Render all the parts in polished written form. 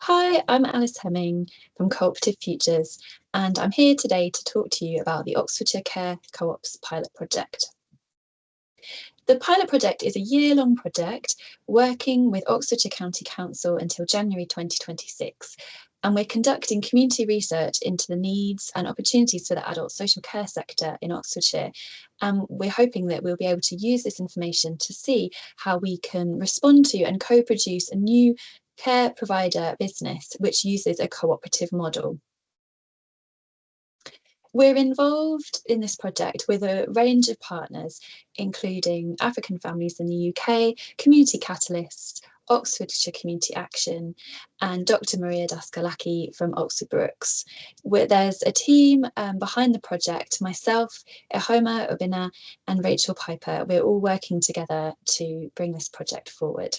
Hi, I'm Alice Hemming from Co-operative Futures, and I'm here today to talk to you about the Oxfordshire Care Co-op's pilot project. The pilot project is a year-long project working with Oxfordshire County Council until January 2026, and we're conducting community research into the needs and opportunities for the adult social care sector in Oxfordshire. And we're hoping that we'll be able to use this information to see how we can respond to and co-produce a new care provider business which uses a cooperative model. We're involved in this project with a range of partners, including African Families in the UK, Community Catalyst, Oxfordshire Community Action, and Dr. Maria Daskalaki from Oxford Brookes. There's a team behind the project, myself, Ehoma Obina, and Rachel Piper. We're all working together to bring this project forward.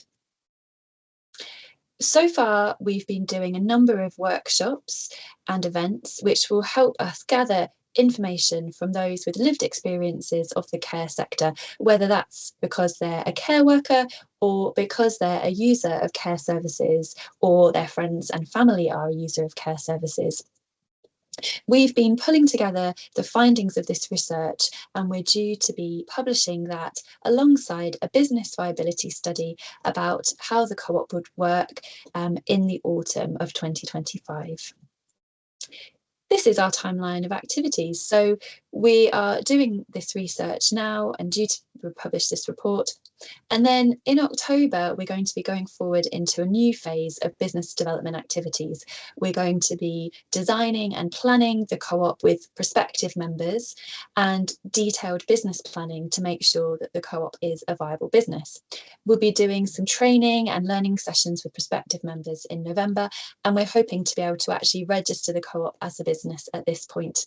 So far, we've been doing a number of workshops and events which will help us gather information from those with lived experiences of the care sector, whether that's because they're a care worker or because they're a user of care services or their friends and family are a user of care services. We've been pulling together the findings of this research, and we're due to be publishing that alongside a business viability study about how the co-op would work in the autumn of 2025. This is our timeline of activities. So we are doing this research now and due to publish this report. And then in October, we're going to be going forward into a new phase of business development activities. We're going to be designing and planning the co-op with prospective members and detailed business planning to make sure that the co-op is a viable business. We'll be doing some training and learning sessions with prospective members in November, and we're hoping to be able to actually register the co-op as a business at this point.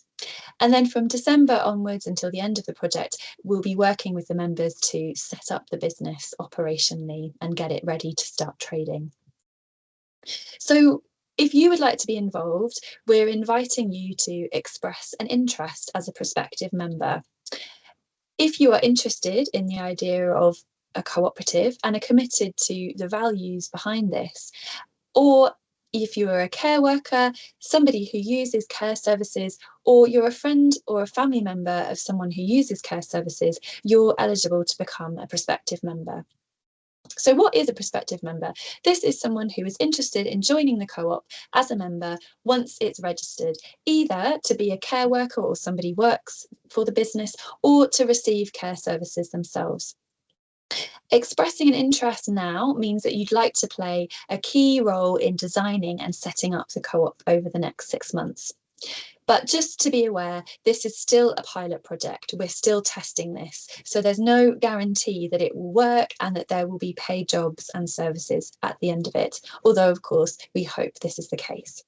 And then from December onwards until the end of the project, we'll be working with the members to set up the business operationally and get it ready to start trading. So if you would like to be involved, we're inviting you to express an interest as a prospective member. If you are interested in the idea of a cooperative and are committed to the values behind this, or if you are a care worker, somebody who uses care services, or you're a friend or a family member of someone who uses care services, you're eligible to become a prospective member. So what is a prospective member? This is someone who is interested in joining the co-op as a member once it's registered, either to be a care worker or somebody works for the business, or to receive care services themselves. Expressing an interest now means that you'd like to play a key role in designing and setting up the co-op over the next 6 months. But just to be aware, this is still a pilot project. We're still testing this. So there's no guarantee that it will work and that there will be paid jobs and services at the end of it. Although, of course, we hope this is the case.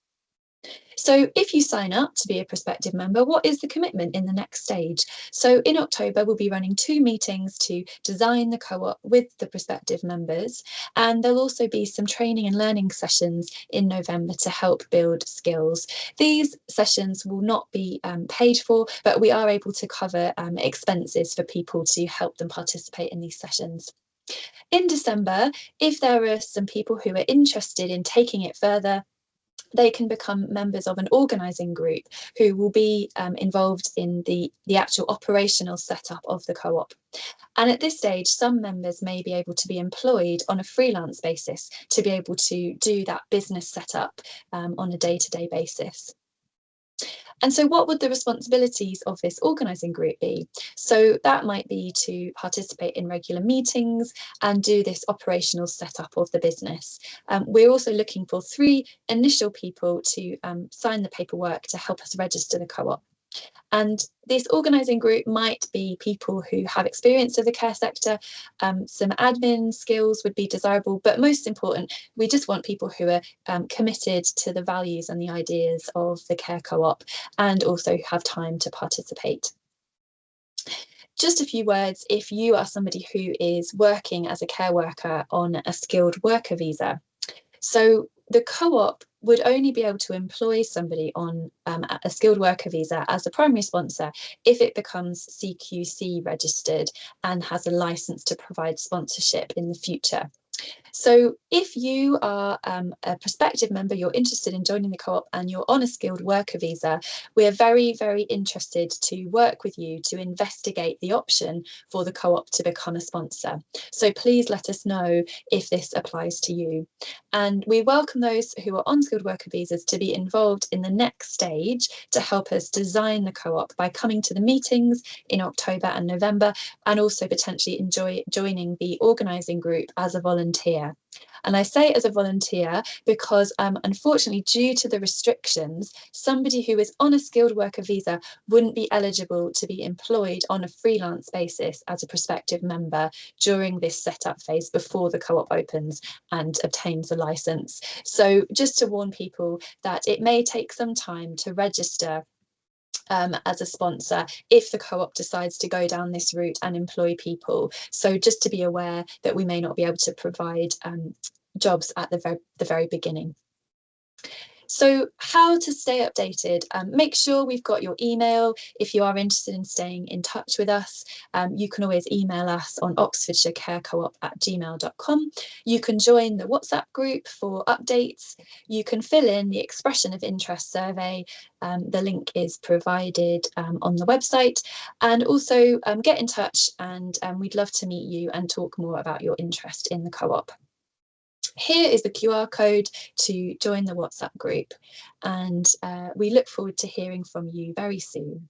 So if you sign up to be a prospective member, what is the commitment in the next stage? So in October, we'll be running 2 meetings to design the co-op with the prospective members. And there'll also be some training and learning sessions in November to help build skills. These sessions will not be paid for, but we are able to cover expenses for people to help them participate in these sessions. In December, if there are some people who are interested in taking it further, they can become members of an organising group who will be involved in the actual operational setup of the co-op. And at this stage, some members may be able to be employed on a freelance basis to be able to do that business setup on a day-to-day basis. And so what would the responsibilities of this organising group be? So that might be to participate in regular meetings and do this operational setup of the business. We're also looking for 3 initial people to sign the paperwork to help us register the co-op. And this organising group might be people who have experience of the care sector. Some admin skills would be desirable, but most important, we just want people who are committed to the values and the ideas of the care co-op and also have time to participate. Just a few words if you are somebody who is working as a care worker on a skilled worker visa. So the co-op would only be able to employ somebody on a skilled worker visa as a primary sponsor if it becomes CQC registered and has a license to provide sponsorship in the future. So if you are a prospective member, you're interested in joining the co-op and you're on a skilled worker visa, we're very, very interested to work with you to investigate the option for the co-op to become a sponsor. So please let us know if this applies to you. And we welcome those who are on skilled worker visas to be involved in the next stage to help us design the co-op by coming to the meetings in October and November, and also potentially joining the organising group as a volunteer. And I say as a volunteer because unfortunately, due to the restrictions, somebody who is on a skilled worker visa wouldn't be eligible to be employed on a freelance basis as a prospective member during this setup phase before the co-op opens and obtains a license. So just to warn people that it may take some time to register as a sponsor if the co-op decides to go down this route and employ people. So just to be aware that we may not be able to provide jobs at the very beginning. So how to stay updated? Make sure we've got your email. If you are interested in staying in touch with us, you can always email us on oxfordshirecarecoop@gmail.com. You can join the WhatsApp group for updates. You can fill in the expression of interest survey. The link is provided on the website. And also get in touch, and we'd love to meet you and talk more about your interest in the co-op. Here is the QR code to join the WhatsApp group, and we look forward to hearing from you very soon.